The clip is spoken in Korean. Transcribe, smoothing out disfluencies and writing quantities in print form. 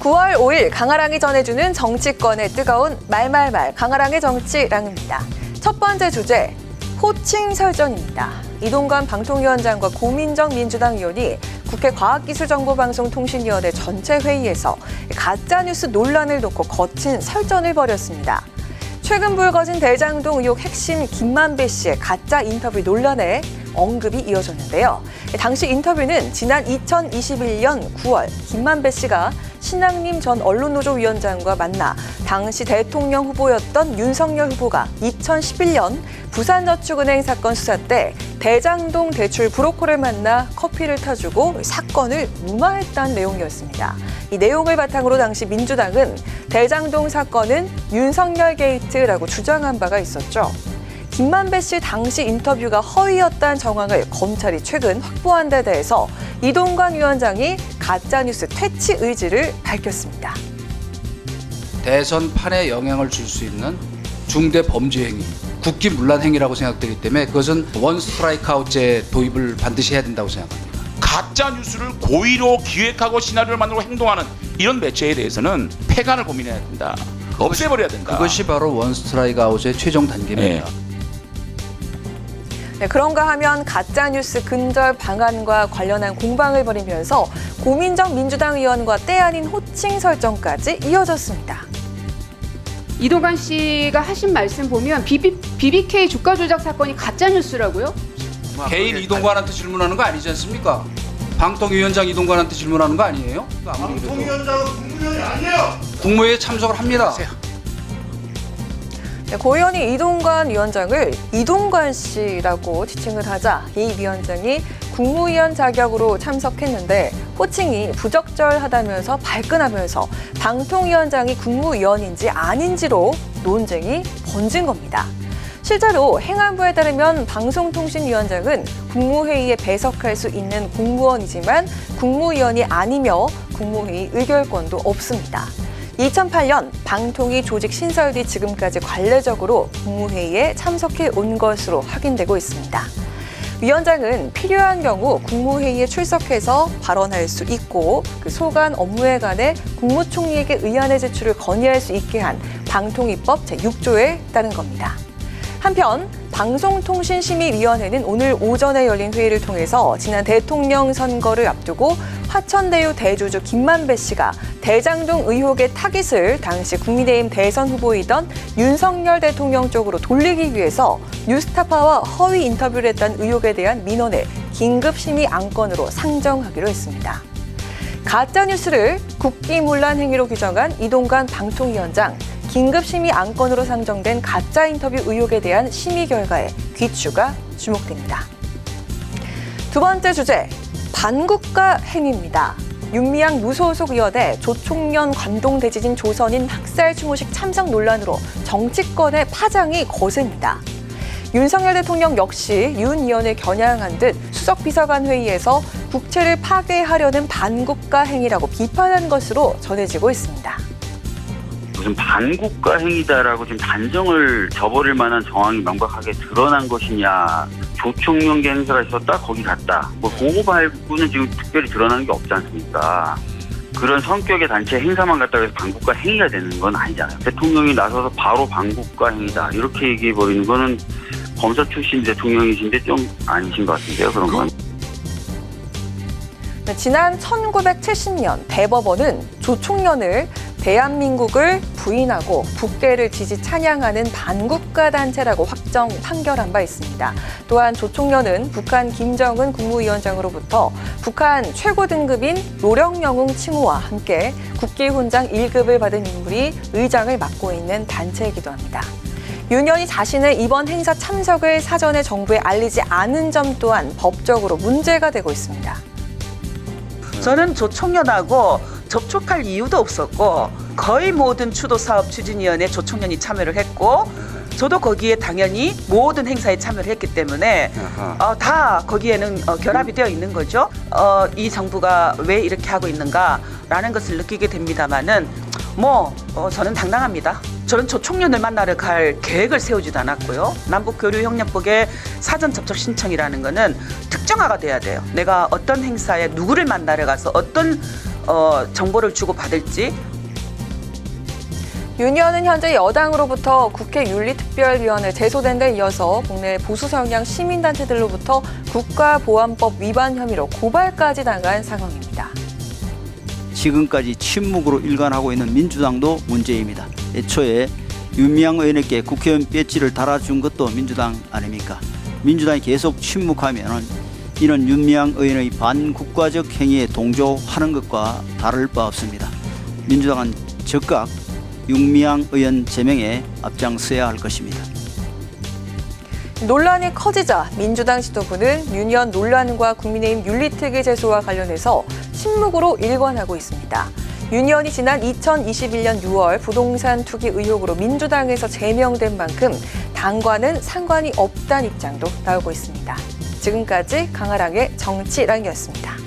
9월 5일 강아랑이 전해주는 정치권의 뜨거운 말말말 강아랑의 정치랑입니다. 첫 번째 주제, 호칭 설전입니다. 이동관 방통위원장과 고민정 민주당 의원이 국회 과학기술정보방송통신위원회 전체 회의에서 가짜뉴스 논란을 놓고 거친 설전을 벌였습니다. 최근 불거진 대장동 의혹 핵심 김만배 씨의 가짜 인터뷰 논란에 언급이 이어졌는데요. 당시 인터뷰는 지난 2021년 9월 김만배 씨가 신앙림 전 언론노조 위원장과 만나 당시 대통령 후보였던 윤석열 후보가 2011년 부산저축은행 사건 수사 때 대장동 대출 브로커를 만나 커피를 타주고 사건을 무마했다는 내용이었습니다. 이 내용을 바탕으로 당시 민주당은 대장동 사건은 윤석열 게이트라고 주장한 바가 있었죠. 김만배 씨 당시 인터뷰가 허위였다는 정황을 검찰이 최근 확보한 데 대해서 이동관 위원장이 가짜뉴스 퇴치 의지를 밝혔습니다. 대선판에 영향을 줄 수 있는 중대 범죄 행위, 국기문란 행위라고 생각되기 때문에 그것은 원 스트라이크 아웃제 도입을 반드시 해야 된다고 생각합니다. 가짜 뉴스를 고의로 기획하고 시나리오를 만들고 행동하는 이런 매체에 대해서는 폐간을 고민해야 된다. 없애버려야 된다. 그것이 바로 원 스트라이크 아웃의 최종 단계입니다. 네, 그런가 하면 가짜뉴스 근절 방안과 관련한 공방을 벌이면서 고민정 민주당 의원과 때 아닌 호칭 설정까지 이어졌습니다. 이동관 씨가 하신 말씀 보면 BBK 주가 조작 사건이 가짜뉴스라고요? 개인 이동관한테 질문하는 거 아니지 않습니까? 방통위원장 이동관한테 질문하는 거 아니에요? 방통위원장은 국무위원이 아니에요. 국무회의에 참석을 합니다. 네, 고 의원이 이동관 위원장을 이동관 씨라고 지칭을 하자 이 위원장이 국무위원 자격으로 참석했는데 호칭이 부적절하다면서 발끈하면서 방통위원장이 국무위원인지 아닌지로 논쟁이 번진 겁니다. 실제로 행안부에 따르면 방송통신위원장은 국무회의에 배석할 수 있는 공무원이지만 국무위원이 아니며 국무회의 의결권도 없습니다. 2008년 방통위 조직 신설 뒤 지금까지 관례적으로 국무회의에 참석해 온 것으로 확인되고 있습니다. 위원장은 필요한 경우 국무회의에 출석해서 발언할 수 있고 그 소관 업무에 관해 국무총리에게 의안의 제출을 건의할 수 있게 한 방통위법 제6조에 따른 겁니다. 한편 방송통신심의위원회는 오늘 오전에 열린 회의를 통해서 지난 대통령 선거를 앞두고 화천대유 대주주 김만배 씨가 대장동 의혹의 타깃을 당시 국민의힘 대선 후보이던 윤석열 대통령 쪽으로 돌리기 위해서 뉴스타파와 허위 인터뷰를 했다는 의혹에 대한 민원을 긴급심의 안건으로 상정하기로 했습니다. 가짜뉴스를 국기문란 행위로 규정한 이동관 방통위원장, 긴급심의 안건으로 상정된 가짜 인터뷰 의혹에 대한 심의 결과에 귀추가 주목됩니다. 두 번째 주제, 반국가 행위입니다. 윤미향 무소속 의원의 조총련 관동대지진 조선인 학살 추모식 참석 논란으로 정치권의 파장이 거셉니다. 윤석열 대통령 역시 윤 의원을 겨냥한 듯 수석비서관 회의에서 국채를 파괴하려는 반국가 행위라고 비판한 것으로 전해지고 있습니다. 무슨 반국가 행위다라고 지금 단정을 저버릴 만한 정황이 명백하게 드러난 것이냐. 조총련계 행사가 있었다, 거기 갔다. 그거 말고는 지금 특별히 드러나는 게 없지 않습니까? 그런 성격의 단체 행사만 갔다고 해서 반국가 행위가 되는 건 아니잖아요. 대통령이 나서서 바로 반국가 행위다 이렇게 얘기해버리는 거는 검사 출신 대통령이신데 좀 아니신 것 같은데요, 그런 건. 네, 지난 1970년 대법원은 조총련을 대한민국을 부인하고 국대를 지지 찬양하는 반국가 단체라고 확정 판결한 바 있습니다. 또한 조총련은 북한 김정은 국무위원장으로부터 북한 최고 등급인 노령영웅 칭호와 함께 국기훈장 1급을 받은 인물이 의장을 맡고 있는 단체이기도 합니다. 윤 의원이 자신의 이번 행사 참석을 사전에 정부에 알리지 않은 점 또한 법적으로 문제가 되고 있습니다. 저는 조총련하고 접촉할 이유도 없었고 거의 모든 추도사업 추진위원회 조총련이 참여를 했고 저도 거기에 당연히 모든 행사에 참여를 했기 때문에 다 거기에는 결합이 되어 있는 거죠. 이 정부가 왜 이렇게 하고 있는가라는 것을 느끼게 됩니다마는 저는 당당합니다. 저는 조총련을 만나러 갈 계획을 세우지도 않았고요. 남북교류협력법의 사전 접촉 신청이라는 거는 특정화가 돼야 돼요. 내가 어떤 행사에 누구를 만나러 가서 어떤 정보를 주고받을지. 윤 의원은 현재 여당으로부터 국회 윤리특별위원회 제소된 데 이어서 국내 보수 성향 시민단체들로부터 국가보안법 위반 혐의로 고발까지 당한 상황입니다. 지금까지 침묵으로 일관하고 있는 민주당도 문제입니다. 애초에 윤미향 의원에게 국회의원 배지를 달아준 것도 민주당 아닙니까? 민주당이 계속 침묵하면 이는 윤미향 의원의 반국가적 행위에 동조하는 것과 다를 바 없습니다. 민주당은 즉각 윤미향 의원 제명에 앞장서야 할 것입니다. 논란이 커지자 민주당 지도부는 윤 의원 논란과 국민의힘 윤리특위 제소와 관련해서 침묵으로 일관하고 있습니다. 윤 의원이 지난 2021년 6월 부동산 투기 의혹으로 민주당에서 제명된 만큼 당과는 상관이 없다는 입장도 나오고 있습니다. 지금까지 강아랑의 정치랑이었습니다.